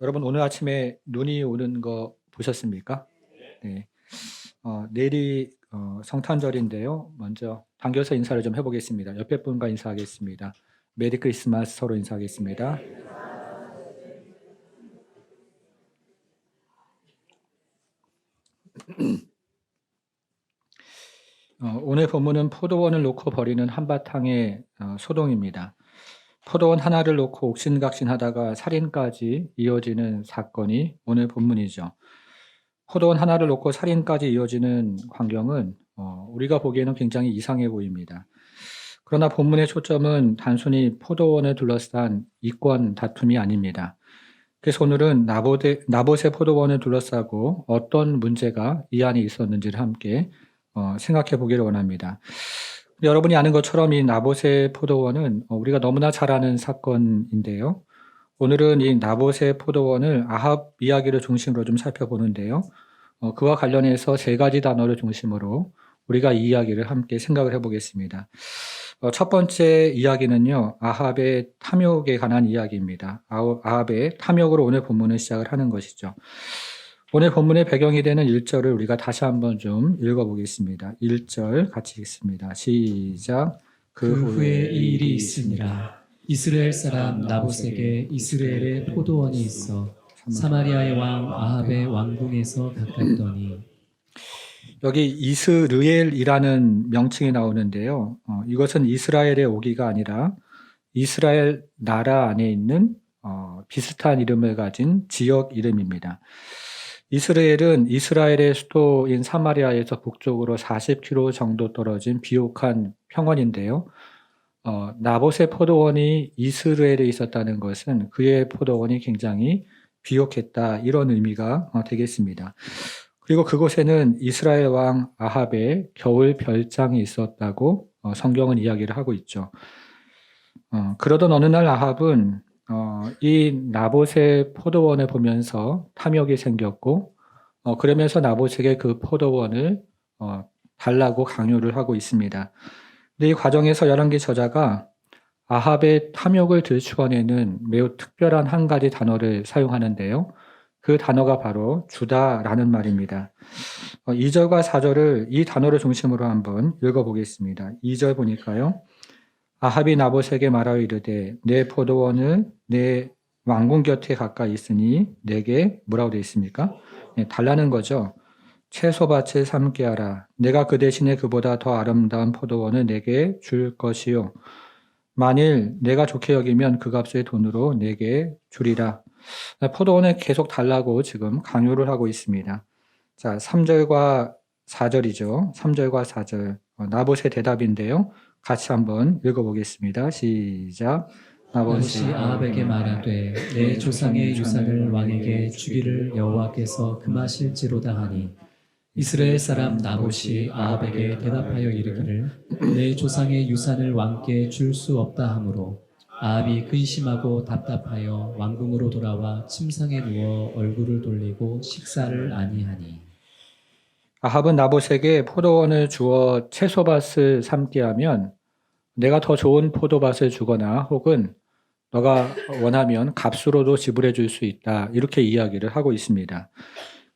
여러분 오늘 아침에 눈이 오는 거 보셨습니까? 네. 내일이 성탄절인데요. 먼저 당겨서 인사를 좀 해보겠습니다. 옆에 분과 인사하겠습니다. 메리 크리스마스 서로 인사하겠습니다. 오늘 본문은 포도원을 놓고 벌이는 한바탕의 소동입니다. 포도원 하나를 놓고 옥신각신하다가 살인까지 이어지는 사건이 오늘 본문이죠. 포도원 하나를 놓고 살인까지 이어지는 광경은 우리가 보기에는 굉장히 이상해 보입니다. 그러나 본문의 초점은 단순히 포도원을 둘러싼 이권 다툼이 아닙니다. 그래서 오늘은 나봇의 포도원을 둘러싸고 어떤 문제가 이 안에 있었는지를 함께 생각해 보기를 원합니다. 여러분이 아는 것처럼 이 나봇의 포도원은 우리가 너무나 잘 아는 사건인데요. 오늘은 이 나봇의 포도원을 아합 이야기를 중심으로 좀 살펴보는데요. 그와 관련해서 세 가지 단어를 중심으로 우리가 이 이야기를 함께 생각을 해보겠습니다. 첫 번째 이야기는요, 아합의 탐욕에 관한 이야기입니다. 아합의 탐욕으로 오늘 본문을 시작을 하는 것이죠. 오늘 본문의 배경이 되는 1절을 우리가 다시 한번 좀 읽어보겠습니다. 1절 같이 읽습니다. 시작. 그 후에 이 일이 있으니라. 이스라엘 사람 나봇에게 이스라엘의 포도원이 있어 사마리아의 왕 아합의 왕궁에서 가깝더니. 여기 이스르엘이라는 명칭이 나오는데요. 이것은 이스라엘의 오기가 아니라 이스라엘 나라 안에 있는 비슷한 이름을 가진 지역 이름입니다. 이스라엘은 이스라엘의 수도인 사마리아에서 북쪽으로 40km 정도 떨어진 비옥한 평원인데요. 나봇의 포도원이 이스라엘에 있었다는 것은 그의 포도원이 굉장히 비옥했다, 이런 의미가 되겠습니다. 그리고 그곳에는 이스라엘 왕 아합의 겨울 별장이 있었다고 성경은 이야기를 하고 있죠. 그러던 어느 날 아합은 이 나봇의 포도원을 보면서 탐욕이 생겼고, 그러면서 나봇에게 그 포도원을 달라고 강요를 하고 있습니다. 근데 이 과정에서 열왕기 저자가 아합의 탐욕을 들추어내는 매우 특별한 한 가지 단어를 사용하는데요. 그 단어가 바로 주다라는 말입니다. 2절과 4절을 이 단어를 중심으로 한번 읽어보겠습니다. 2절 보니까요. 아합이 나봇에게 말하여 이르되 내 포도원을 내 왕궁 곁에 가까이 있으니 내게 뭐라고 되어 있습니까? 네, 달라는 거죠. 채소밭을 삼게 하라. 내가 그 대신에 그보다 더 아름다운 포도원을 내게 줄 것이요. 만일 내가 좋게 여기면 그 값의 돈으로 내게 주리라. 포도원을 계속 달라고 지금 강요를 하고 있습니다. 자, 3절과 4절이죠. 3절과 4절. 나봇의 대답인데요. 같이 한번 읽어보겠습니다. 시작. 나봇이 아합에게 말하되 내 조상의 유산을 왕에게 주기를 여호와께서 금하실지로다 하니, 이스라엘 사람 나봇이 아합에게 대답하여 이르기를 내 조상의 유산을 왕께 줄 수 없다 하므로 아합이 근심하고 답답하여 왕궁으로 돌아와 침상에 누워 얼굴을 돌리고 식사를 아니하니. 아합은 나봇에게 포도원을 주어 채소밭을 삼게 하면 내가 더 좋은 포도밭을 주거나 혹은 너가 원하면 값으로도 지불해 줄 수 있다, 이렇게 이야기를 하고 있습니다.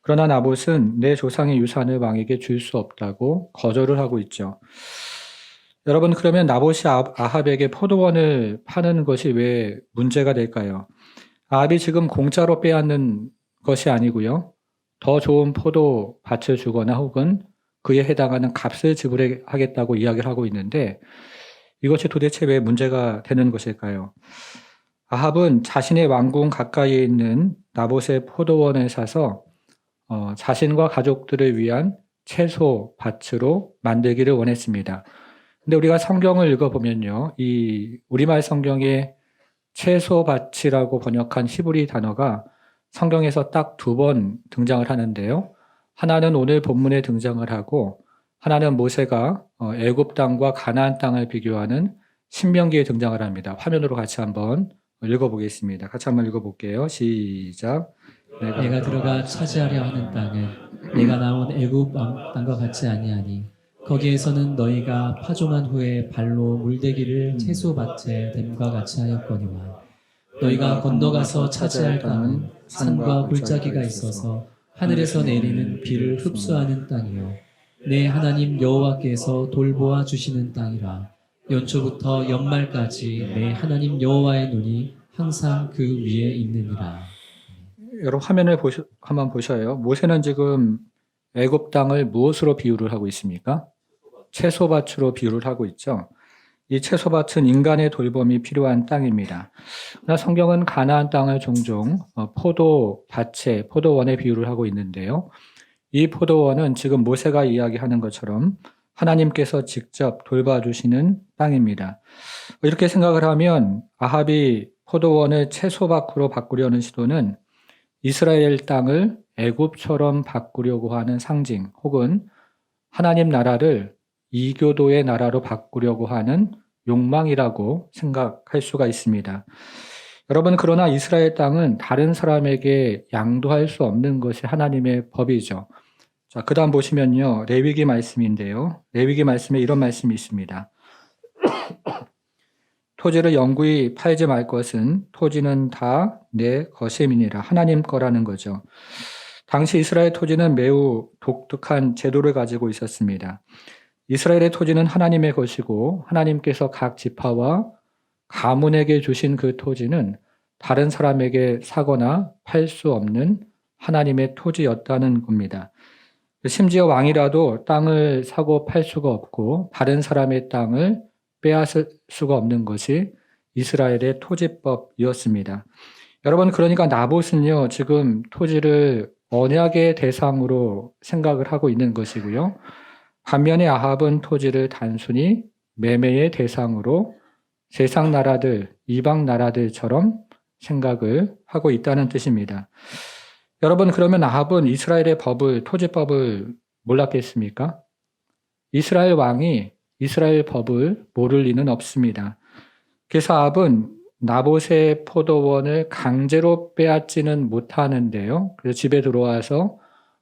그러나 나봇은 내 조상의 유산을 왕에게 줄 수 없다고 거절을 하고 있죠. 여러분, 그러면 나봇이 아합에게 포도원을 파는 것이 왜 문제가 될까요? 아합이 지금 공짜로 빼앗는 것이 아니고요. 더 좋은 포도밭을 주거나 혹은 그에 해당하는 값을 지불하겠다고 이야기를 하고 있는데, 이것이 도대체 왜 문제가 되는 것일까요? 아합은 자신의 왕궁 가까이에 있는 나봇의 포도원을 사서 자신과 가족들을 위한 채소 밭으로 만들기를 원했습니다. 근데 우리가 성경을 읽어보면요, 이 우리말 성경에 채소 밭이라고 번역한 히브리 단어가 성경에서 딱 2번 등장을 하는데요. 하나는 오늘 본문에 등장을 하고, 하나는 모세가 애굽 땅과 가나안 땅을 비교하는 신명기에 등장을 합니다. 화면으로 같이 한번 읽어보겠습니다. 같이 한번 읽어볼게요. 시작. 내가 들어가 차지하려 하는 땅은 내가 나온 애굽 땅과 같지 아니하니 거기에서는 너희가 파종한 후에 발로 물대기를 채소밭에 댐과 같이 하였거니와 너희가 건너가서 차지할 땅은 산과 골짜기가 있어서 하늘에서 내리는 비를 흡수하는 땅이요 내 하나님 여호와께서 돌보아 주시는 땅이라. 연초부터 연말까지 내 하나님 여호와의 눈이 항상 그 위에 있느니라. 여러분 화면을 한번 보셔요. 모세는 지금 애굽 땅을 무엇으로 비유를 하고 있습니까? 채소밭으로 비유를 하고 있죠. 이 채소밭은 인간의 돌봄이 필요한 땅입니다. 그러나 성경은 가나안 땅을 종종 포도밭에, 포도원에 비유를 하고 있는데요. 이 포도원은 지금 모세가 이야기하는 것처럼 하나님께서 직접 돌봐주시는 땅입니다. 이렇게 생각을 하면 아합이 포도원을 채소밭으로 바꾸려는 시도는 이스라엘 땅을 애굽처럼 바꾸려고 하는 상징 혹은 하나님 나라를 이교도의 나라로 바꾸려고 하는 욕망이라고 생각할 수가 있습니다. 여러분, 그러나 이스라엘 땅은 다른 사람에게 양도할 수 없는 것이 하나님의 법이죠. 자, 그 다음 보시면요. 레위기 말씀인데요. 레위기 말씀에 이런 말씀이 있습니다. 토지를 영구히 팔지 말 것은 토지는 다 내 것임이니라. 하나님 거라는 거죠. 당시 이스라엘 토지는 매우 독특한 제도를 가지고 있었습니다. 이스라엘의 토지는 하나님의 것이고 하나님께서 각 지파와 가문에게 주신 그 토지는 다른 사람에게 사거나 팔 수 없는 하나님의 토지였다는 겁니다. 심지어 왕이라도 땅을 사고 팔 수가 없고 다른 사람의 땅을 빼앗을 수가 없는 것이 이스라엘의 토지법이었습니다. 여러분, 그러니까 나봇은요, 지금 토지를 언약의 대상으로 생각을 하고 있는 것이고요. 반면에 아합은 토지를 단순히 매매의 대상으로 세상 나라들, 이방 나라들처럼 생각을 하고 있다는 뜻입니다. 여러분, 그러면 아합은 이스라엘의 법을, 토지법을 몰랐겠습니까? 이스라엘 왕이 이스라엘 법을 모를 리는 없습니다. 그래서 아합은 나봇의 포도원을 강제로 빼앗지는 못하는데요. 그래서 집에 들어와서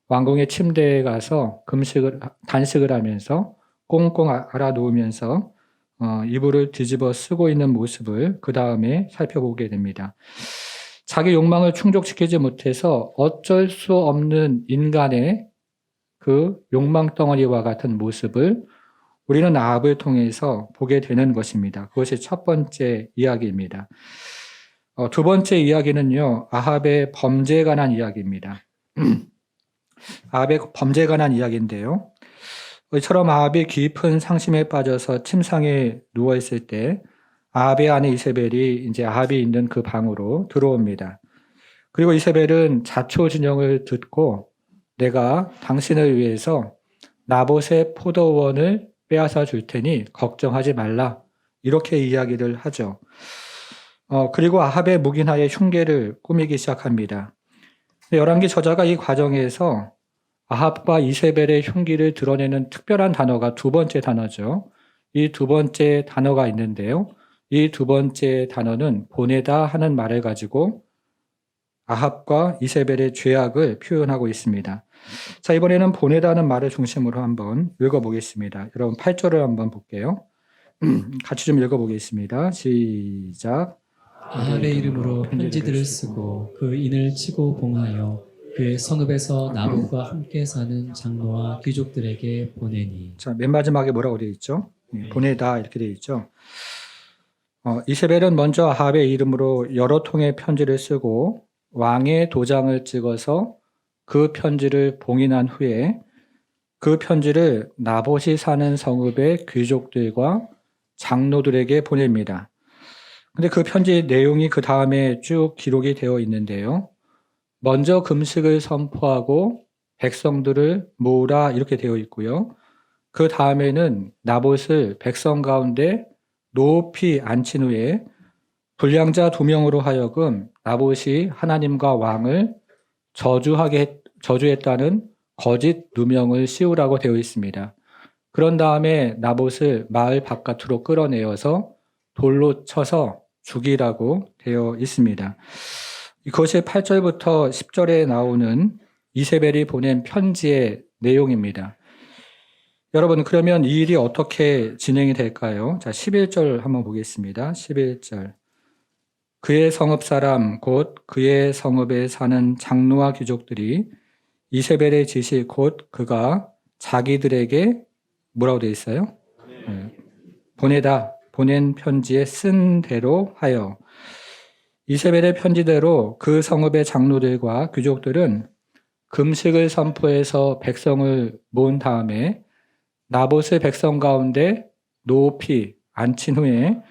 왕궁의 침대에 가서 단식을 하면서 꽁꽁 알아놓으면서 이불을 뒤집어 쓰고 있는 모습을 그 다음에 살펴보게 됩니다. 자기 욕망을 충족시키지 못해서 어쩔 수 없는 인간의 그 욕망 덩어리와 같은 모습을 우리는 아합을 통해서 보게 되는 것입니다. 그것이 첫 번째 이야기입니다. 두 번째 이야기는요, 아합의 범죄에 관한 이야기입니다. 아합의 범죄에 관한 이야기인데요. 이처럼 아합이 깊은 상심에 빠져서 침상에 누워있을 때 아합의 아내 이세벨이 이제 아합이 있는 그 방으로 들어옵니다. 그리고 이세벨은 자초지종을 듣고 내가 당신을 위해서 나봇의 포도원을 빼앗아 줄 테니 걱정하지 말라. 이렇게 이야기를 하죠. 그리고 아합의 묵인하에 흉계를 꾸미기 시작합니다. 열왕기 저자가 이 과정에서 아합과 이세벨의 흉기를 드러내는 특별한 단어가 두 번째 단어죠. 이 두 번째 단어가 있는데요. 이 두 번째 단어는 보내다 하는 말을 가지고 아합과 이세벨의 죄악을 표현하고 있습니다. 자, 이번에는 보내다는 말을 중심으로 한번 읽어보겠습니다. 여러분 8절을 한번 볼게요. 같이 좀 읽어보겠습니다. 시작. 아합의 이름으로 편지들을 쓰고 그 인을 치고 봉하여 그의 성읍에서 나봇과 함께 사는 장로와 귀족들에게 보내니. 자, 맨 마지막에 뭐라고 되어 있죠? 보내다 이렇게 되어 있죠. 이세벨은 먼저 아합의 이름으로 여러 통의 편지를 쓰고 왕의 도장을 찍어서 그 편지를 봉인한 후에 그 편지를 나봇이 사는 성읍의 귀족들과 장로들에게 보냅니다. 근데 그 편지 내용이 그 다음에 쭉 기록이 되어 있는데요. 먼저 금식을 선포하고 백성들을 모으라 이렇게 되어 있고요. 그 다음에는 나봇을 백성 가운데 높이 앉힌 후에 불량자 2명으로 하여금 나봇이 하나님과 왕을 저주했다는 거짓 누명을 씌우라고 되어 있습니다. 그런 다음에 나봇을 마을 바깥으로 끌어내어서 돌로 쳐서 죽이라고 되어 있습니다. 이것이 8절부터 10절에 나오는 이세벨이 보낸 편지의 내용입니다. 여러분, 그러면 이 일이 어떻게 진행이 될까요? 자, 11절 한번 보겠습니다. 11절. 그의 성읍 사람 곧 그의 성읍에 사는 장로와 귀족들이 이세벨의 지시 곧 그가 자기들에게 뭐라고 되어 있어요? 네. 보낸 편지에 쓴 대로 하여 이세벨의 편지대로 그 성읍의 장로들과 귀족들은 금식을 선포해서 백성을 모은 다음에 나봇을 백성 가운데 높이 앉힌 후에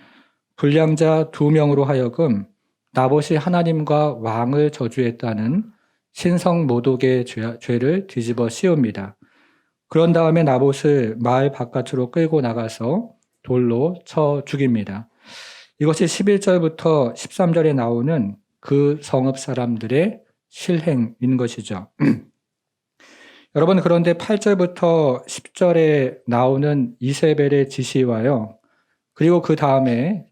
불량자 2명으로 하여금 나봇이 하나님과 왕을 저주했다는 신성 모독의 죄를 뒤집어 씌웁니다. 그런 다음에 나봇을 마을 바깥으로 끌고 나가서 돌로 쳐 죽입니다. 이것이 11절부터 13절에 나오는 그 성읍 사람들의 실행인 것이죠. 여러분, 그런데 8절부터 10절에 나오는 이세벨의 지시와요. 그리고 그 다음에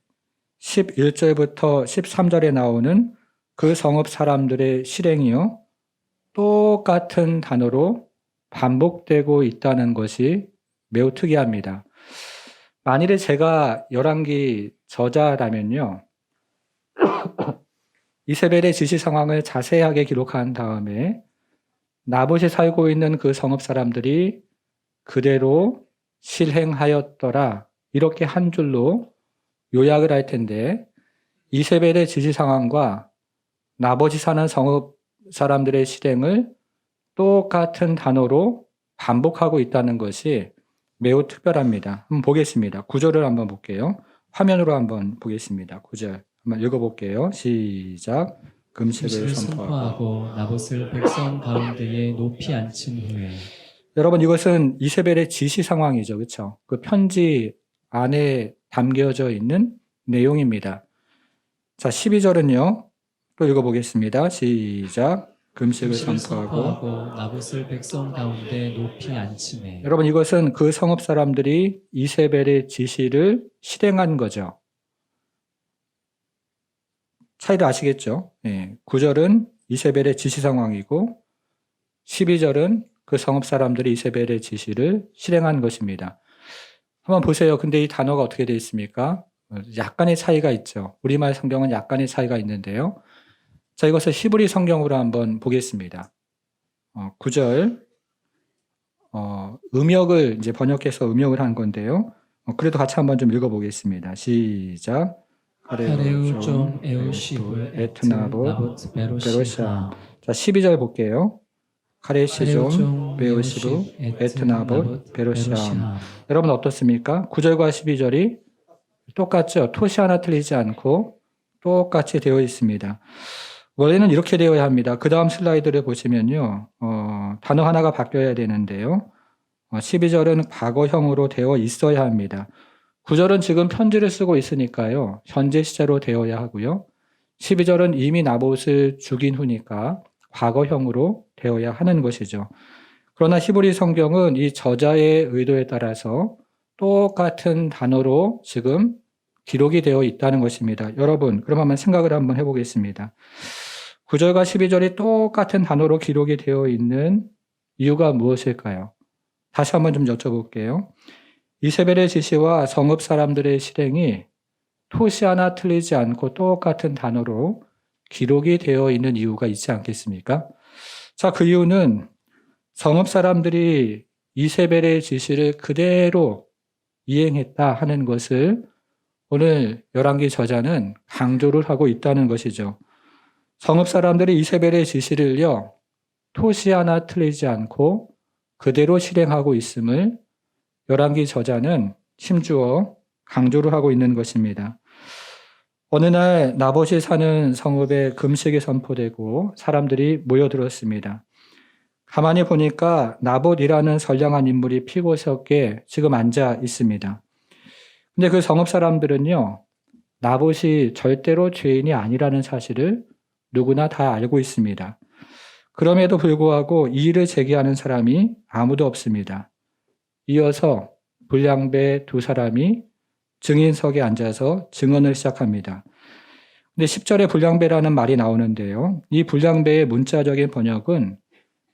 11절부터 13절에 나오는 그 성읍 사람들의 실행이요. 똑같은 단어로 반복되고 있다는 것이 매우 특이합니다. 만일에 제가 열왕기 저자라면요. 이세벨의 지시 상황을 자세하게 기록한 다음에 나봇이 살고 있는 그 성읍 사람들이 그대로 실행하였더라. 이렇게 한 줄로 요약을 할 텐데 이세벨의 지시 상황과 나봇이 사는 성읍 사람들의 실행을 똑같은 단어로 반복하고 있다는 것이 매우 특별합니다. 한번 보겠습니다. 구절을 한번 볼게요. 화면으로 한번 보겠습니다. 구절 한번 읽어볼게요. 시작. 금식을 선포하고 나봇을 백성 가운데에 높이 앉힌 후에 여러분, 이것은 이세벨의 지시 상황이죠. 그렇죠? 그 편지 안에 담겨져 있는 내용입니다. 자, 12절은요. 또 읽어보겠습니다. 시작. 금식을 선포하고 나봇을 백성 가운데 높이 앉히매. 여러분, 이것은 그 성읍 사람들이 이세벨의 지시를 실행한 거죠. 차이를 아시겠죠? 예, 9절은 이세벨의 지시 상황이고 12절은 그 성읍 사람들이 이세벨의 지시를 실행한 것입니다. 한번 보세요. 근데 이 단어가 어떻게 되어 있습니까? 약간의 차이가 있죠. 우리말 성경은 약간의 차이가 있는데요. 자, 이것을 히브리 성경으로 한번 보겠습니다. 9절 음역을 이제 번역해서 음역을 한 건데요. 그래도 같이 한번 좀 읽어보겠습니다. 시작. 카레우 좀 에우시브 에트나봇 베로샤. 자, 12절 볼게요. 카레시 좀 베오시브 에트나봇 베로샤. 여러분 어떻습니까? 9절과 12절이 똑같죠? 토시 하나 틀리지 않고 똑같이 되어 있습니다. 원래는 이렇게 되어야 합니다. 그 다음 슬라이드를 보시면요. 단어 하나가 바뀌어야 되는데요. 12절은 과거형으로 되어 있어야 합니다. 9절은 지금 편지를 쓰고 있으니까요. 현재 시제로 되어야 하고요. 12절은 이미 나봇을 죽인 후니까 과거형으로 되어야 하는 것이죠. 그러나 히브리 성경은 이 저자의 의도에 따라서 똑같은 단어로 지금 기록이 되어 있다는 것입니다. 여러분, 그럼 한번 생각을 한번 해보겠습니다. 9절과 12절이 똑같은 단어로 기록이 되어 있는 이유가 무엇일까요? 다시 한번 좀 여쭤볼게요. 이세벨의 지시와 성읍 사람들의 실행이 토시 하나 틀리지 않고 똑같은 단어로 기록이 되어 있는 이유가 있지 않겠습니까? 자, 그 이유는 성읍 사람들이 이세벨의 지시를 그대로 이행했다 하는 것을 오늘 열왕기 저자는 강조를 하고 있다는 것이죠. 성읍 사람들이 이세벨의 지시를요, 토시 하나 틀리지 않고 그대로 실행하고 있음을 열왕기 저자는 심주어 강조를 하고 있는 것입니다. 어느 날 나봇이 사는 성읍에 금식이 선포되고 사람들이 모여들었습니다. 가만히 보니까 나봇이라는 선량한 인물이 피고석에 지금 앉아 있습니다. 근데 그 성읍 사람들은요, 나봇이 절대로 죄인이 아니라는 사실을 누구나 다 알고 있습니다. 그럼에도 불구하고 이의를 제기하는 사람이 아무도 없습니다. 이어서 불량배 2사람이 증인석에 앉아서 증언을 시작합니다. 근데 10절에 불량배라는 말이 나오는데요. 이 불량배의 문자적인 번역은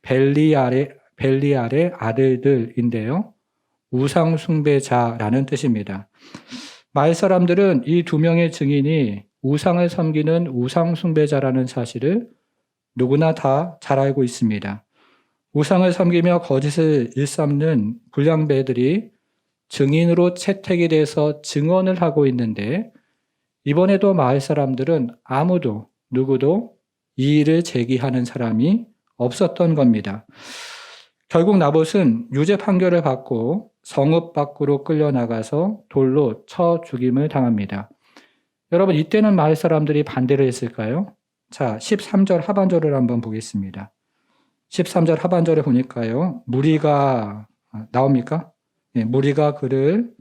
벨리알의 아들들인데요. 우상숭배자라는 뜻입니다. 마을 사람들은 이 2명의 증인이 우상을 섬기는 우상 숭배자라는 사실을 누구나 다 잘 알고 있습니다. 우상을 섬기며 거짓을 일삼는 불량배들이 증인으로 채택이 돼서 증언을 하고 있는데 이번에도 마을 사람들은 누구도 이 일을 제기하는 사람이 없었던 겁니다. 결국 나봇은 유죄 판결을 받고 성읍 밖으로 끌려나가서 돌로 쳐 죽임을 당합니다. 여러분, 이때는 마을 사람들이 반대를 했을까요? 자, 13절 하반절을 한번 보겠습니다. 13절 하반절에 보니까요, 무리가 나옵니까? 네, 무리가 그를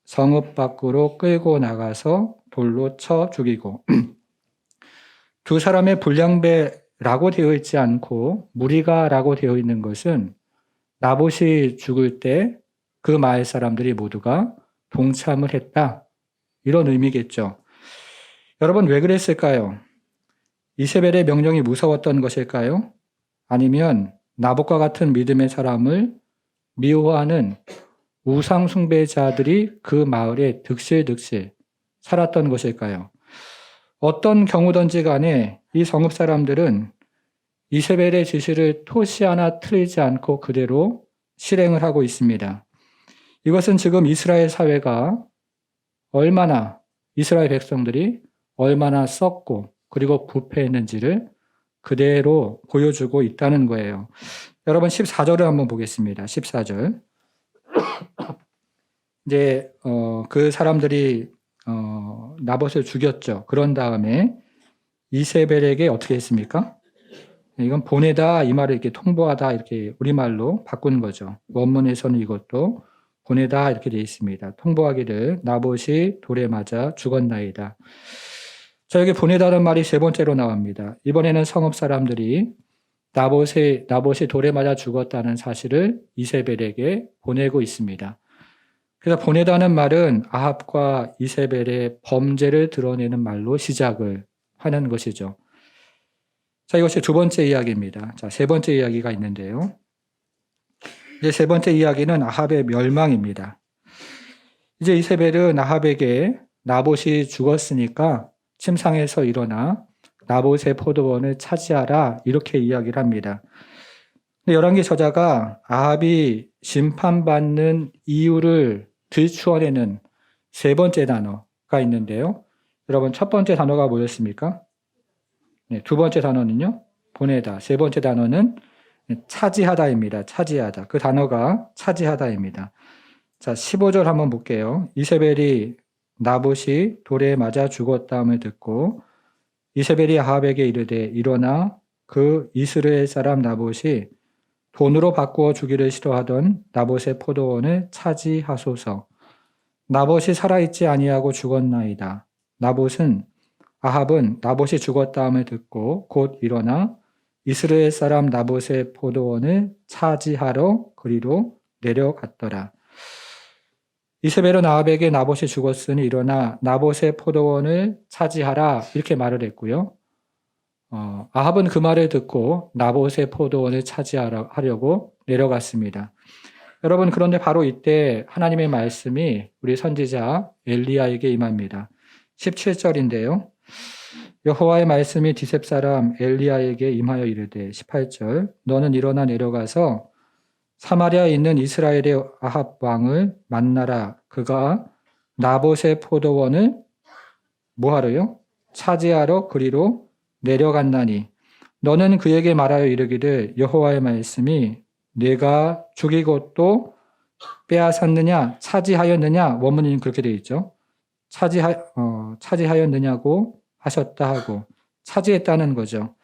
성읍 밖으로 끌고 나가서 돌로 쳐 죽이고 두 사람의 불량배라고 되어 있지 않고 무리가라고 되어 있는 것은 나봇이 죽을 때 그 마을 사람들이 모두가 동참을 했다. 이런 의미겠죠. 여러분, 왜 그랬을까요? 이세벨의 명령이 무서웠던 것일까요? 아니면 나봇과 같은 믿음의 사람을 미워하는 우상 숭배자들이 그 마을에 득실득실 살았던 것일까요? 어떤 경우든지 간에 이 성읍 사람들은 이세벨의 지시를 토시 하나 틀리지 않고 그대로 실행을 하고 있습니다. 이것은 지금 이스라엘 사회가 이스라엘 백성들이 얼마나 썩고 그리고 부패했는지를 그대로 보여주고 있다는 거예요. 여러분, 14절을 한번 보겠습니다. 14절. 이제 그 사람들이 나봇을 죽였죠. 그런 다음에 이세벨에게 어떻게 했습니까? 이건 보내다 이 말을 이렇게 통보하다 이렇게 우리말로 바꾼 거죠. 원문에서는 이것도 보내다 이렇게 되어 있습니다. 통보하기를 나봇이 돌에 맞아 죽었나이다. 자, 여기 보내다는 말이 세 번째로 나옵니다. 이번에는 성읍 사람들이 나봇이 돌에 맞아 죽었다는 사실을 이세벨에게 보내고 있습니다. 그래서 보내다는 말은 아합과 이세벨의 범죄를 드러내는 말로 시작을 하는 것이죠. 자, 이것이 두 번째 이야기입니다. 자, 세 번째 이야기가 있는데요. 이제 세 번째 이야기는 아합의 멸망입니다. 이제 이세벨은 아합에게 나봇이 죽었으니까 침상에서 일어나 나봇의 포도원을 차지하라 이렇게 이야기를 합니다. 근데 열왕기 저자가 아합이 심판받는 이유를 들추어내는 세 번째 단어가 있는데요. 여러분, 첫 번째 단어가 뭐였습니까? 네, 두 번째 단어는요, 보내다. 세 번째 단어는 차지하다입니다. 차지하다. 그 단어가 차지하다입니다. 자, 15절 한번 볼게요. 이세벨이 나봇이 돌에 맞아 죽었다함을 듣고 이세벨이 아합에게 이르되 일어나 그 이스라엘 사람 나봇이 돈으로 바꾸어 주기를 싫어하던 나봇의 포도원을 차지하소서. 나봇이 살아있지 아니하고 죽었나이다. 아합은 나봇이 죽었다함을 듣고 곧 일어나 이스라엘 사람 나봇의 포도원을 차지하러 그리로 내려갔더라. 이세벨은 아합에게 나봇이 죽었으니 일어나 나봇의 포도원을 차지하라 이렇게 말을 했고요. 아합은 그 말을 듣고 나봇의 포도원을 차지하려고 내려갔습니다. 여러분, 그런데 바로 이때 하나님의 말씀이 우리 선지자 엘리야에게 임합니다. 17절인데요. 여호와의 말씀이 디셉 사람 엘리야에게 임하여 이르되 18절 너는 일어나 내려가서 사마리아에 있는 이스라엘의 아합 왕을 만나라. 그가 나봇의 포도원을 뭐하러요? 차지하러 그리로 내려갔나니 너는 그에게 말하여 이르기를 여호와의 말씀이 내가 죽이고 또 빼앗았느냐 차지하였느냐, 원문이 그렇게 되어 있죠. 차지하였느냐고 하셨다 하고 차지했다는 거죠.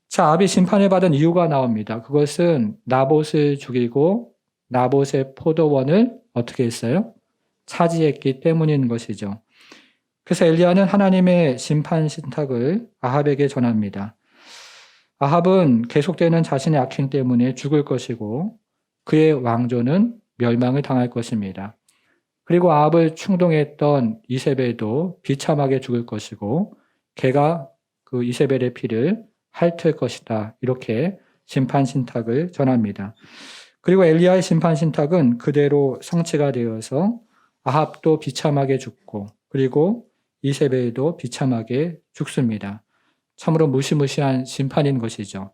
자, 아합이 심판을 받은 이유가 나옵니다. 그것은 나봇을 죽이고 나봇의 포도원을 어떻게 했어요? 차지했기 때문인 것이죠. 그래서 엘리야는 하나님의 심판 신탁을 아합에게 전합니다. 아합은 계속되는 자신의 악행 때문에 죽을 것이고 그의 왕조는 멸망을 당할 것입니다. 그리고 아합을 충동했던 이세벨도 비참하게 죽을 것이고 걔가 그 이세벨의 피를 핥을 것이다. 이렇게 심판 신탁을 전합니다. 그리고 엘리야의 심판 신탁은 그대로 성취가 되어서 아합도 비참하게 죽고 그리고 이세벨도 비참하게 죽습니다. 참으로 무시무시한 심판인 것이죠.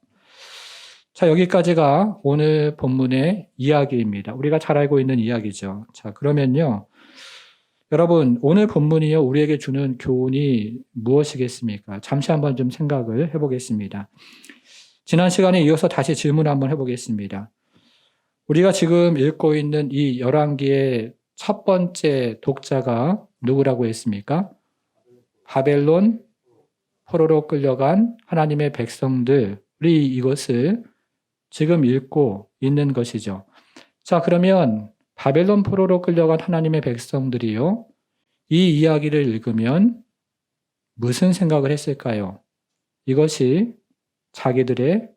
자, 여기까지가 오늘 본문의 이야기입니다. 우리가 잘 알고 있는 이야기죠. 자, 그러면요. 여러분, 오늘 본문이요, 우리에게 주는 교훈이 무엇이겠습니까? 잠시 한번 좀 생각을 해보겠습니다. 지난 시간에 이어서 다시 질문 한번 해보겠습니다. 우리가 지금 읽고 있는 이 열왕기의 첫 번째 독자가 누구라고 했습니까? 바벨론 포로로 끌려간 하나님의 백성들이 이것을 지금 읽고 있는 것이죠. 자, 그러면 바벨론 포로로 끌려간 하나님의 백성들이요, 이 이야기를 읽으면 무슨 생각을 했을까요? 이것이 자기들의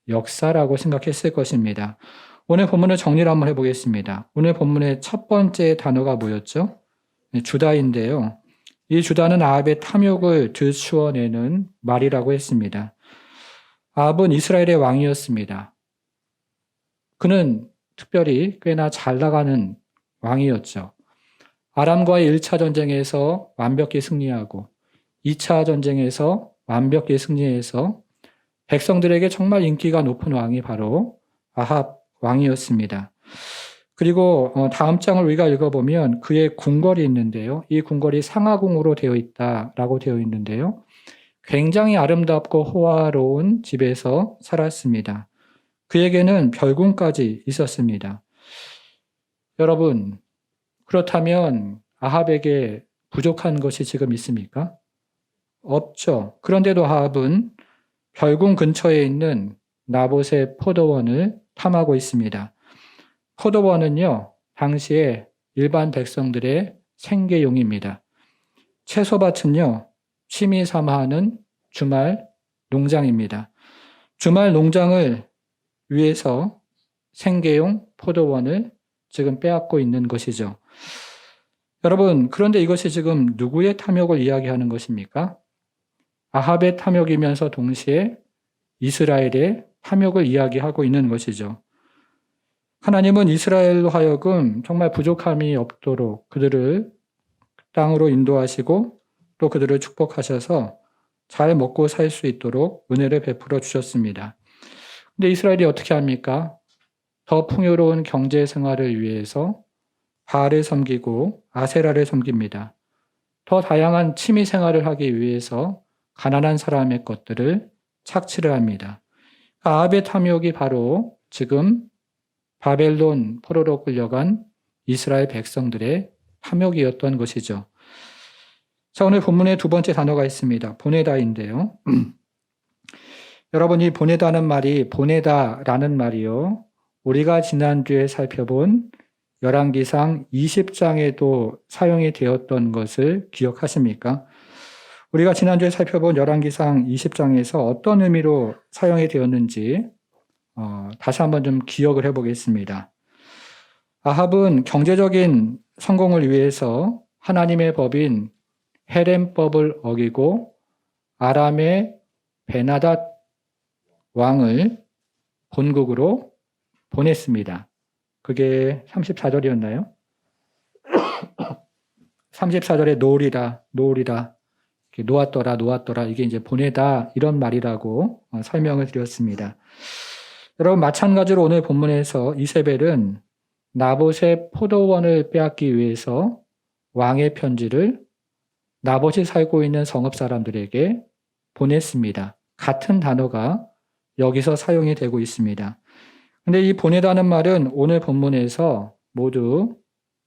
역사라고 생각했을 것입니다. 오늘 본문을 정리를 한번 해보겠습니다. 오늘 본문의 첫 번째 단어가 뭐였죠? 주다인데요. 이 주다는 아합의 탐욕을 들추어내는 말이라고 했습니다. 아합은 이스라엘의 왕이었습니다. 그는 특별히 꽤나 잘 나가는 왕이었죠. 아람과의 1차 전쟁에서 완벽히 승리하고 2차 전쟁에서 완벽히 승리해서 백성들에게 정말 인기가 높은 왕이 바로 아합 왕이었습니다. 그리고 다음 장을 우리가 읽어보면 그의 궁궐이 있는데요. 이 궁궐이 상하궁으로 되어 있다라고 되어 있는데요. 굉장히 아름답고 호화로운 집에서 살았습니다. 그에게는 별궁까지 있었습니다. 여러분, 그렇다면 아합에게 부족한 것이 지금 있습니까? 없죠. 그런데도 아합은 별궁 근처에 있는 나봇의 포도원을 탐하고 있습니다. 포도원은요, 당시에 일반 백성들의 생계용입니다. 채소밭은요, 취미 삼아 하는 주말 농장입니다. 주말 농장을 위해서 생계용 포도원을 지금 빼앗고 있는 것이죠. 여러분, 그런데 이것이 지금 누구의 탐욕을 이야기하는 것입니까? 아합의 탐욕이면서 동시에 이스라엘의 탐욕을 이야기하고 있는 것이죠. 하나님은 이스라엘로 하여금 정말 부족함이 없도록 그들을 땅으로 인도하시고 또 그들을 축복하셔서 잘 먹고 살 수 있도록 은혜를 베풀어 주셨습니다. 근데 이스라엘이 어떻게 합니까? 더 풍요로운 경제 생활을 위해서 바알을 섬기고 아세라를 섬깁니다. 더 다양한 취미 생활을 하기 위해서 가난한 사람의 것들을 착취를 합니다. 아합의 탐욕이 바로 지금 바벨론 포로로 끌려간 이스라엘 백성들의 탐욕이었던 것이죠. 자, 오늘 본문에 두 번째 단어가 있습니다. 보내다인데요. 여러분, 이 보내다는 말이 보내다라는 말이요, 우리가 지난주에 살펴본 열왕기상 20장에도 사용이 되었던 것을 기억하십니까? 우리가 지난주에 살펴본 열왕기상 20장에서 어떤 의미로 사용이 되었는지 다시 한번 좀 기억을 해보겠습니다. 아합은 경제적인 성공을 위해서 하나님의 법인 헤렘법을 어기고 아람의 베나닷 왕을 본국으로 보냈습니다. 그게 34절이었나요? 34절에 노으리라 놓았더라 이게 이제 보내다 이런 말이라고 설명을 드렸습니다. 여러분, 마찬가지로 오늘 본문에서 이세벨은 나봇의 포도원을 빼앗기 위해서 왕의 편지를 나봇이 살고 있는 성읍 사람들에게 보냈습니다. 같은 단어가 여기서 사용이 되고 있습니다. 근데 이 보내다는 말은 오늘 본문에서 모두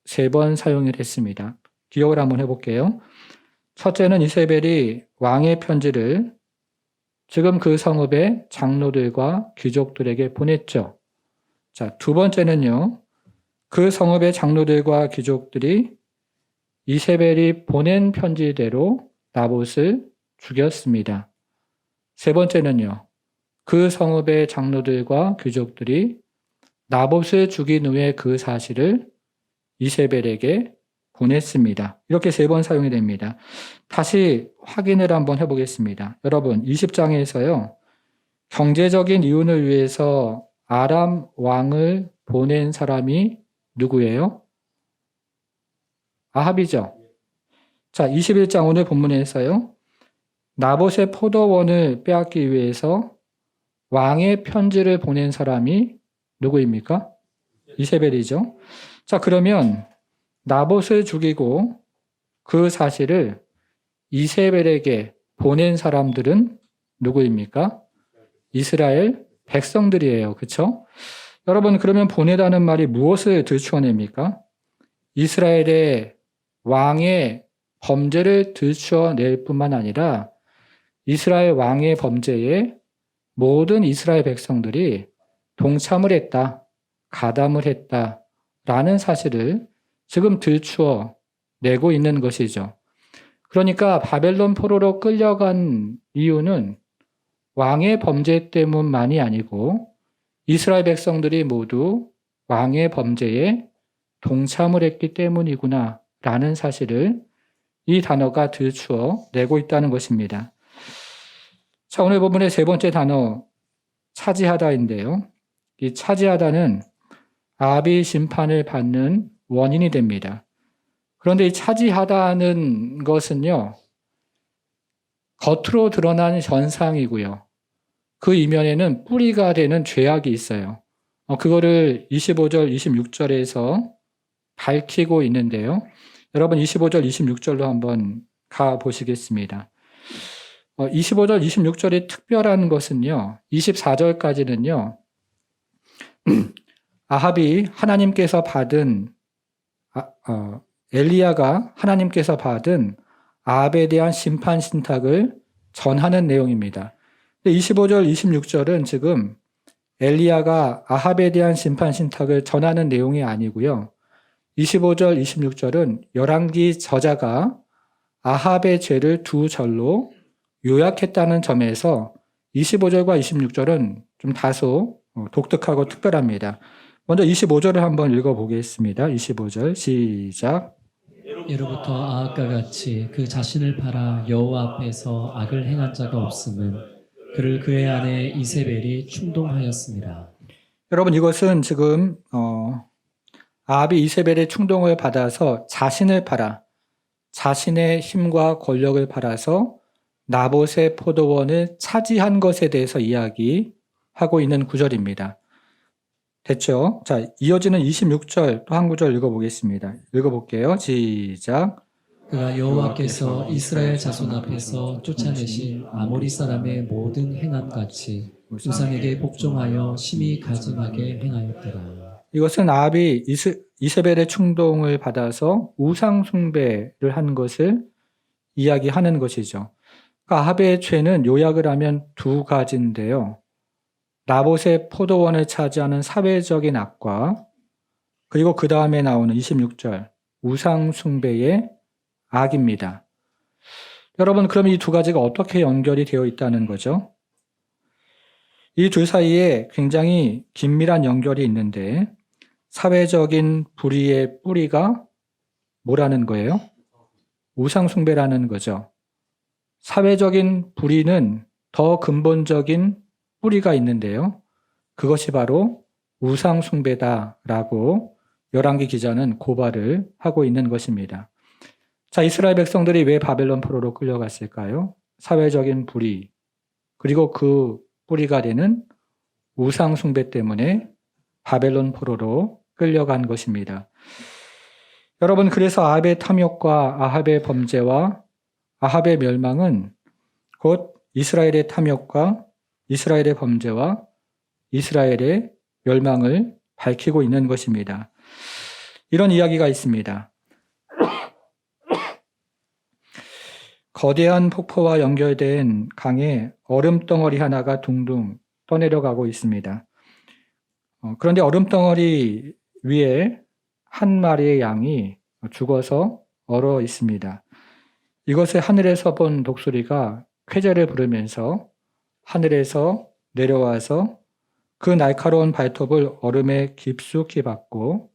3번 사용이 됐습니다. 기억을 한번 해볼게요. 첫째는 이세벨이 왕의 편지를 지금 그 성읍의 장로들과 귀족들에게 보냈죠. 자, 두 번째는요, 그 성읍의 장로들과 귀족들이 이세벨이 보낸 편지대로 나봇을 죽였습니다. 세 번째는요, 그 성읍의 장로들과 귀족들이 나봇을 죽인 후에 그 사실을 이세벨에게 보냈습니다. 이렇게 3번 사용이 됩니다. 다시 확인을 한번 해보겠습니다. 여러분, 20장에서요, 경제적인 이윤을 위해서 아람 왕을 보낸 사람이 누구예요? 아합이죠. 자, 21장 오늘 본문에서요. 나봇의 포도원을 빼앗기 위해서 왕의 편지를 보낸 사람이 누구입니까? 이세벨이죠. 자, 그러면 나봇을 죽이고 그 사실을 이세벨에게 보낸 사람들은 누구입니까? 이스라엘 백성들이에요. 그렇죠? 여러분, 그러면 보내다는 말이 무엇을 들추어냅니까? 이스라엘의 왕의 범죄를 들추어낼 뿐만 아니라 이스라엘 왕의 범죄에 모든 이스라엘 백성들이 동참을 했다, 가담을 했다라는 사실을 지금 들추어내고 있는 것이죠. 그러니까 바벨론 포로로 끌려간 이유는 왕의 범죄 때문만이 아니고 이스라엘 백성들이 모두 왕의 범죄에 동참을 했기 때문이구나 라는 사실을 이 단어가 들추어내고 있다는 것입니다. 자, 오늘 본문의 세 번째 단어 차지하다인데요. 이 차지하다는 아합이 심판을 받는 원인이 됩니다. 그런데 이 차지하다는 것은요, 겉으로 드러나는 현상이고요. 그 이면에는 뿌리가 되는 죄악이 있어요. 그거를 25절, 26절에서 밝히고 있는데요. 여러분 25절, 26절로 한번 가보시겠습니다. 25절, 26절이 특별한 것은요. 24절까지는요. 아합이 하나님께서 받은 엘리야가 하나님께서 받은 아합에 대한 심판 신탁을 전하는 내용입니다. 25절, 26절은 지금 엘리야가 아합에 대한 심판 신탁을 전하는 내용이 아니고요. 25절, 26절은 열왕기 저자가 아합의 죄를 두 절로 요약했다는 점에서 25절과 26절은 좀 다소 독특하고 특별합니다. 먼저 25절을 한번 읽어보겠습니다. 25절 시작. 예로부터 아합과 같이 그 자신을 팔아 여호와 앞에서 악을 행한 자가 없음은 그를 그의 아내 이세벨이 충동하였습니다. 여러분 이것은 지금 아합이 이세벨의 충동을 받아서 자신을 팔아 자신의 힘과 권력을 팔아서 나봇의 포도원을 차지한 것에 대해서 이야기하고 있는 구절입니다. 됐죠? 자, 이어지는 26절 또 한 구절 읽어보겠습니다. 읽어볼게요. 시작. 그가 여호와께서 이스라엘 자손 앞에서 쫓아내신 아모리 사람의 모든 행함 같이 우상에게 복종하여 심히 가증하게 행하였더라. 이것은 아합이 이세벨의 충동을 받아서 우상 숭배를 한 것을 이야기하는 것이죠. 아합의 죄는 요약을 하면 두 가지인데요. 나봇의 포도원을 차지하는 사회적인 악과 그리고 그 다음에 나오는 26절 우상 숭배의 악입니다. 여러분 그럼 이 두 가지가 어떻게 연결이 되어 있다는 거죠? 이 둘 사이에 굉장히 긴밀한 연결이 있는데 사회적인 불의의 뿌리가 뭐라는 거예요? 우상 숭배라는 거죠. 사회적인 불의는 더 근본적인 뿌리가 있는데요. 그것이 바로 우상 숭배다라고 열왕기 기자는 고발을 하고 있는 것입니다. 자, 이스라엘 백성들이 왜 바벨론 포로로 끌려갔을까요? 사회적인 불의, 그리고 그 뿌리가 되는 우상 숭배 때문에 바벨론 포로로 끌려간 것입니다. 여러분, 그래서 아합의 탐욕과 아합의 범죄와 아합의 멸망은 곧 이스라엘의 탐욕과 이스라엘의 범죄와 이스라엘의 멸망을 밝히고 있는 것입니다. 이런 이야기가 있습니다. 거대한 폭포와 연결된 강에 얼음덩어리 하나가 둥둥 떠내려가고 있습니다. 그런데 얼음덩어리 위에 한 마리의 양이 죽어서 얼어 있습니다. 이것을 하늘에서 본 독수리가 쾌재를 부르면서 하늘에서 내려와서 그 날카로운 발톱을 얼음에 깊숙이 박고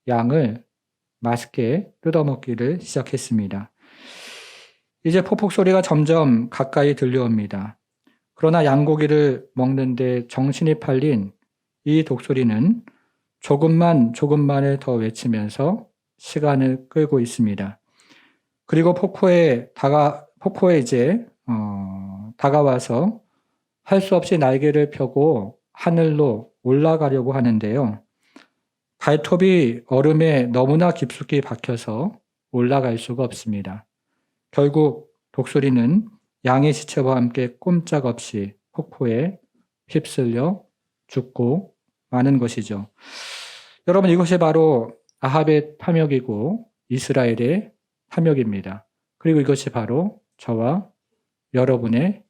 양을 맛있게 뜯어먹기를 시작했습니다. 이제 폭폭 소리가 점점 가까이 들려옵니다. 그러나 양고기를 먹는데 정신이 팔린 이 독수리는 조금만을 더 외치면서 시간을 끌고 있습니다. 그리고 폭포에 이제 다가와서 할 수 없이 날개를 펴고 하늘로 올라가려고 하는데요. 발톱이 얼음에 너무나 깊숙이 박혀서 올라갈 수가 없습니다. 결국 독수리는 양의 시체와 함께 꼼짝없이 폭포에 휩쓸려 죽고 마는 것이죠. 여러분, 이것이 바로 아합의 탐욕이고 이스라엘의 탐욕입니다. 그리고 이것이 바로 저와 여러분의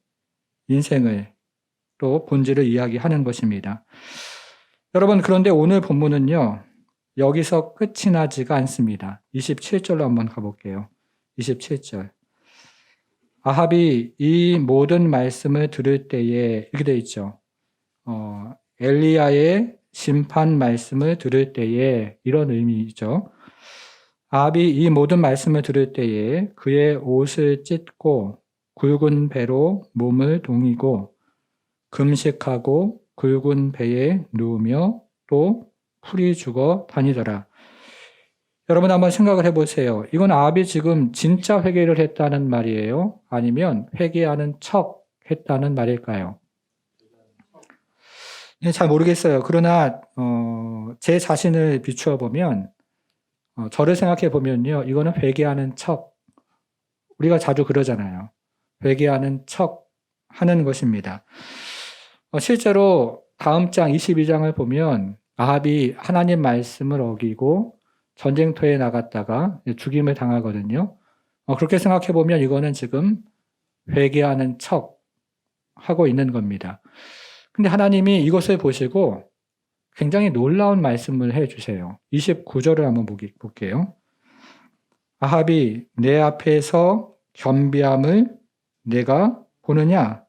인생을 또 본질을 이야기하는 것입니다. 여러분, 그런데 오늘 본문은요, 여기서 끝이 나지가 않습니다. 27절로 한번 가볼게요. 27절. 아합이 이 모든 말씀을 들을 때에 이렇게 되어 있죠. 엘리야의 심판 말씀을 들을 때에 이런 의미죠. 아합이 이 모든 말씀을 들을 때에 그의 옷을 찢고 굵은 배로 몸을 동이고 금식하고 굵은 배에 누우며 또 풀이 죽어 다니더라. 여러분 한번 생각을 해보세요. 이건 아합이 지금 진짜 회개를 했다는 말이에요? 아니면 회개하는 척 했다는 말일까요? 네, 잘 모르겠어요. 그러나 제 자신을 비추어 보면 저를 생각해 보면요. 이거는 회개하는 척. 우리가 자주 그러잖아요. 회개하는 척 하는 것입니다. 실제로 다음 장 22장을 보면 아합이 하나님 말씀을 어기고 전쟁터에 나갔다가 죽임을 당하거든요. 그렇게 생각해 보면 이거는 지금 회개하는 척 하고 있는 겁니다. 근데 하나님이 이것을 보시고 굉장히 놀라운 말씀을 해 주세요. 29절을 한번 볼게요. 아합이 내 앞에서 겸비함을 내가 보느냐?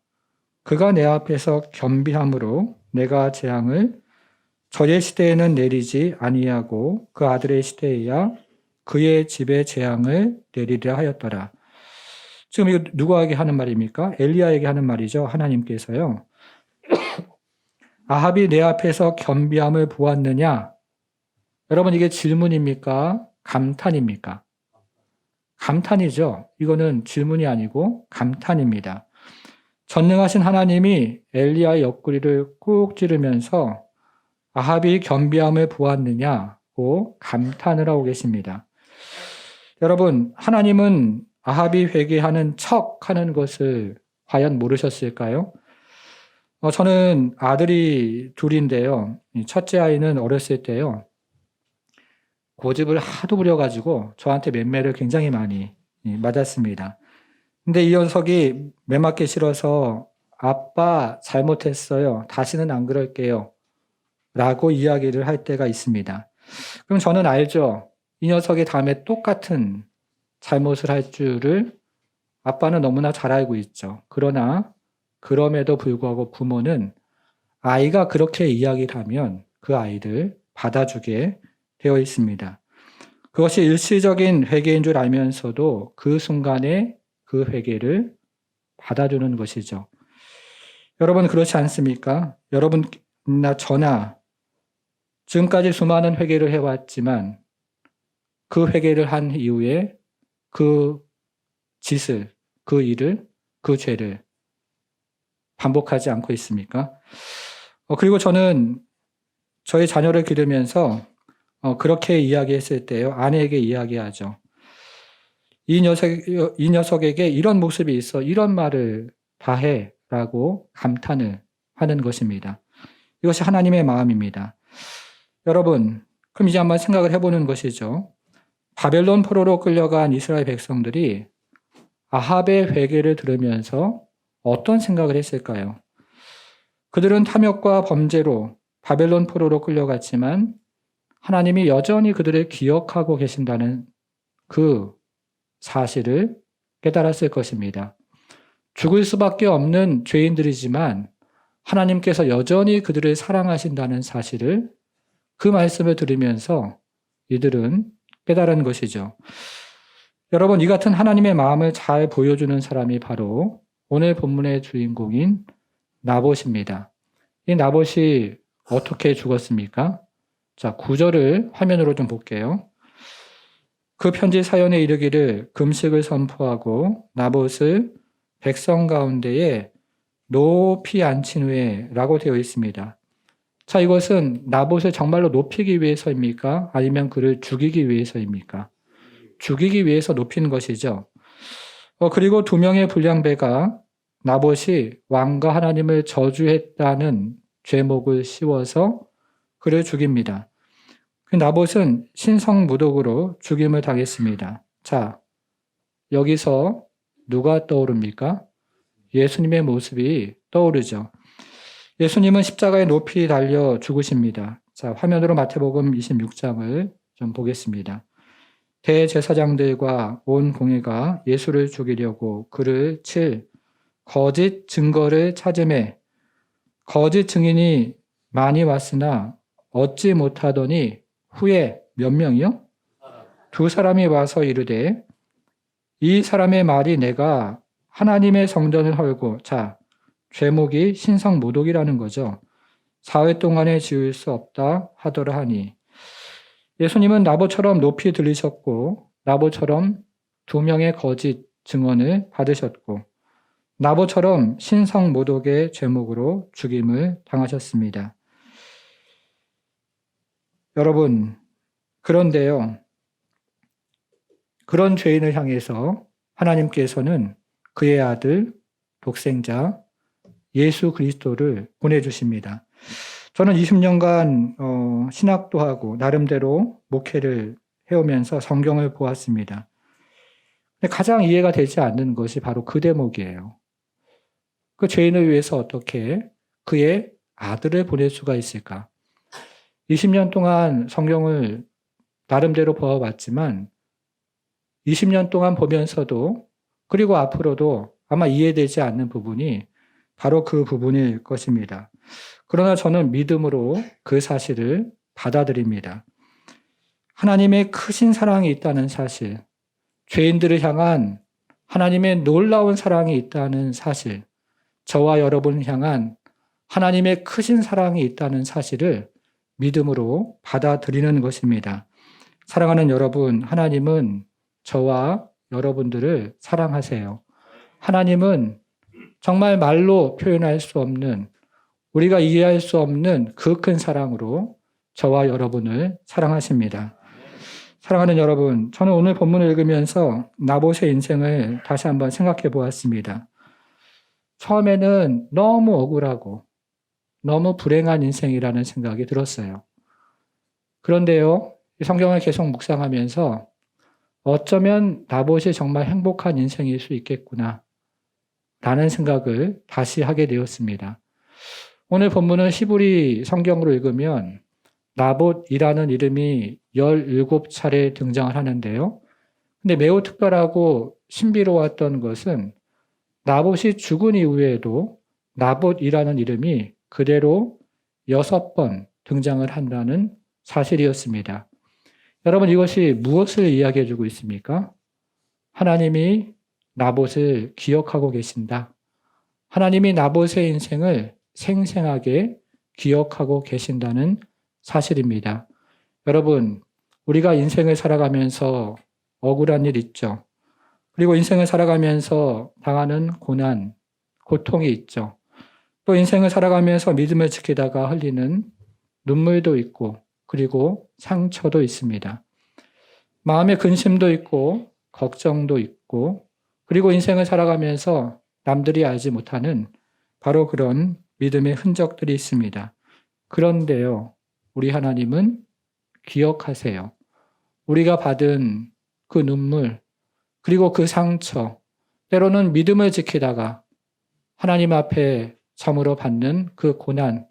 그가 내 앞에서 겸비함으로 내가 재앙을 저의 시대에는 내리지 아니하고 그 아들의 시대에야 그의 집에 재앙을 내리려 하였더라. 지금 이거 누구에게 하는 말입니까? 엘리야에게 하는 말이죠. 하나님께서요. 아합이 내 앞에서 겸비함을 보았느냐? 여러분 이게 질문입니까? 감탄입니까? 감탄이죠. 이거는 질문이 아니고 감탄입니다. 전능하신 하나님이 엘리야의 옆구리를 꾹 찌르면서 아합이 겸비함을 보았느냐고 감탄을 하고 계십니다. 여러분, 하나님은 아합이 회개하는 척 하는 것을 과연 모르셨을까요? 저는 아들이 둘인데요. 첫째 아이는 어렸을 때요. 고집을 하도 부려가지고 저한테 맴매를 굉장히 많이 맞았습니다. 근데 이 녀석이 매 맞기 싫어서 아빠 잘못했어요. 다시는 안 그럴게요. 라고 이야기를 할 때가 있습니다. 그럼 저는 알죠. 이 녀석이 다음에 똑같은 잘못을 할 줄을 아빠는 너무나 잘 알고 있죠. 그러나 그럼에도 불구하고 부모는 아이가 그렇게 이야기를 하면 그 아이를 받아주게 되어 있습니다. 그것이 일시적인 회개인 줄 알면서도 그 순간에 그 회개를 받아주는 것이죠. 여러분 그렇지 않습니까? 여러분나 저나 지금까지 수많은 회개를 해왔지만 그 회개를 한 이후에 그 짓을, 그 일을, 그 죄를 반복하지 않고 있습니까? 그리고 저는 저희 자녀를 기르면서 그렇게 이야기했을 때요. 아내에게 이야기하죠. 이 녀석에게 이런 모습이 있어. 이런 말을 다 해. 라고 감탄을 하는 것입니다. 이것이 하나님의 마음입니다. 여러분, 그럼 이제 한번 생각을 해보는 것이죠. 바벨론 포로로 끌려간 이스라엘 백성들이 아합의 회개를 들으면서 어떤 생각을 했을까요? 그들은 탐욕과 범죄로 바벨론 포로로 끌려갔지만 하나님이 여전히 그들을 기억하고 계신다는 그 사실을 깨달았을 것입니다. 죽을 수밖에 없는 죄인들이지만 하나님께서 여전히 그들을 사랑하신다는 사실을 그 말씀을 들으면서 이들은 깨달은 것이죠. 여러분, 이 같은 하나님의 마음을 잘 보여주는 사람이 바로 오늘 본문의 주인공인 나봇입니다. 이 나봇이 어떻게 죽었습니까? 자, 9절을 화면으로 좀 볼게요. 그 편지 사연에 이르기를 금식을 선포하고 나봇을 백성 가운데에 높이 앉힌 후에 라고 되어 있습니다. 자, 이것은 나봇을 정말로 높이기 위해서입니까? 아니면 그를 죽이기 위해서입니까? 죽이기 위해서 높이는 것이죠. 그리고 두 명의 불량배가 나봇이 왕과 하나님을 저주했다는 죄목을 씌워서 그를 죽입니다. 그 나봇은 신성모독으로 죽임을 당했습니다. 자, 여기서 누가 떠오릅니까? 예수님의 모습이 떠오르죠. 예수님은 십자가에 높이 달려 죽으십니다. 자, 화면으로 마태복음 26장을 좀 보겠습니다. 대제사장들과 온 공회가 예수를 죽이려고 그를 칠 거짓 증거를 찾음에 거짓 증인이 많이 왔으나 얻지 못하더니 후에 몇 명이요? 두 사람이 와서 이르되 이 사람의 말이 내가 하나님의 성전을 헐고, 자, 죄목이 신성모독이라는 거죠. 사흘 동안에 지을 수 없다 하더라 하니, 예수님은 나봇처럼 높이 들리셨고 나봇처럼 두 명의 거짓 증언을 받으셨고 나봇처럼 신성모독의 죄목으로 죽임을 당하셨습니다. 여러분, 그런데요, 그런 죄인을 향해서 하나님께서는 그의 아들 독생자 예수 그리스도를 보내주십니다. 저는 20년간 신학도 하고 나름대로 목회를 해오면서 성경을 보았습니다. 근데 가장 이해가 되지 않는 것이 바로 그 대목이에요. 그 죄인을 위해서 어떻게 그의 아들을 보낼 수가 있을까? 20년 동안 성경을 나름대로 보아왔지만 20년 동안 보면서도 그리고 앞으로도 아마 이해되지 않는 부분이 바로 그 부분일 것입니다. 그러나 저는 믿음으로 그 사실을 받아들입니다. 하나님의 크신 사랑이 있다는 사실, 죄인들을 향한 하나님의 놀라운 사랑이 있다는 사실, 저와 여러분을 향한 하나님의 크신 사랑이 있다는 사실을 믿음으로 받아들이는 것입니다. 사랑하는 여러분, 하나님은 저와 여러분들을 사랑하세요. 하나님은 정말 말로 표현할 수 없는, 우리가 이해할 수 없는 그 큰 사랑으로 저와 여러분을 사랑하십니다. 사랑하는 여러분, 저는 오늘 본문을 읽으면서 나봇의 인생을 다시 한번 생각해 보았습니다. 처음에는 너무 억울하고 너무 불행한 인생이라는 생각이 들었어요. 그런데요, 이 성경을 계속 묵상하면서 어쩌면 나봇이 정말 행복한 인생일 수 있겠구나 라는 생각을 다시 하게 되었습니다. 오늘 본문은 히브리 성경으로 읽으면 나봇이라는 이름이 17차례 등장을 하는데요. 근데 매우 특별하고 신비로웠던 것은 나봇이 죽은 이후에도 나봇이라는 이름이 그대로 6번 등장을 한다는 사실이었습니다. 여러분, 이것이 무엇을 이야기해 주고 있습니까? 하나님이 나봇을 기억하고 계신다. 하나님이 나봇의 인생을 생생하게 기억하고 계신다는 사실입니다. 여러분, 우리가 인생을 살아가면서 억울한 일 있죠. 그리고 인생을 살아가면서 당하는 고난, 고통이 있죠. 또 인생을 살아가면서 믿음을 지키다가 흘리는 눈물도 있고, 그리고 상처도 있습니다. 마음의 근심도 있고, 걱정도 있고, 그리고 인생을 살아가면서 남들이 알지 못하는 바로 그런 믿음의 흔적들이 있습니다. 그런데요, 우리 하나님은 기억하세요. 우리가 받은 그 눈물, 그리고 그 상처, 때로는 믿음을 지키다가 하나님 앞에 참으로 받는 그 고난,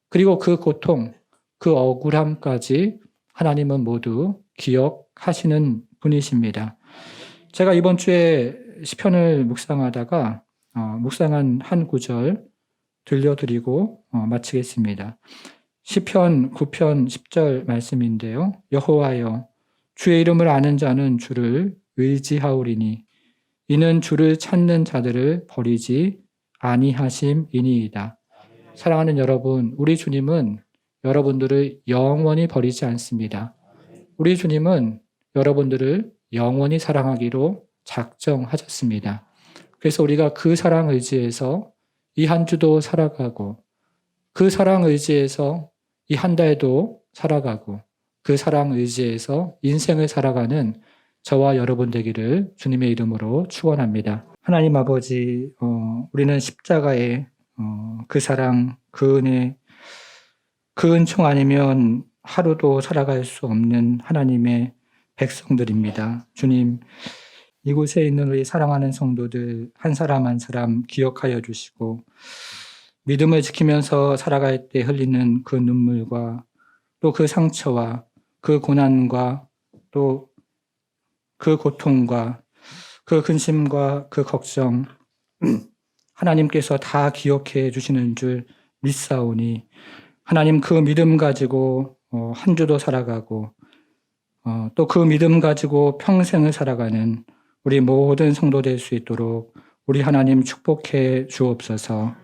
그리고 그 고통, 그 억울함까지 하나님은 모두 기억하시는 분이십니다. 제가 이번 주에 시편을 묵상하다가 묵상한 한 구절 들려드리고 마치겠습니다. 시편 9편 10절 말씀인데요. 여호와여, 주의 이름을 아는 자는 주를 의지하오리니 이는 주를 찾는 자들을 버리지 아니하심이니이다. 사랑하는 여러분, 우리 주님은 여러분들을 영원히 버리지 않습니다. 우리 주님은 여러분들을 영원히 사랑하기로 작정하셨습니다. 그래서 우리가 그 사랑 의지에서 이 한 주도 살아가고 그 사랑 의지에서 이 한 달도 살아가고 그 사랑 의지에서 인생을 살아가는 저와 여러분 되기를 주님의 이름으로 축원합니다. 하나님 아버지, 우리는 십자가의 그 사랑, 그 은혜, 그 은총 아니면 하루도 살아갈 수 없는 하나님의 백성들입니다. 주님, 이곳에 있는 우리 사랑하는 성도들 한 사람 한 사람 기억하여 주시고 믿음을 지키면서 살아갈 때 흘리는 그 눈물과 또 그 상처와 그 고난과 또 그 고통과 그 근심과 그 걱정 하나님께서 다 기억해 주시는 줄 믿사오니 하나님 그 믿음 가지고 한 주도 살아가고 또 그 믿음 가지고 평생을 살아가는 우리 모든 성도 될 수 있도록 우리 하나님 축복해 주옵소서.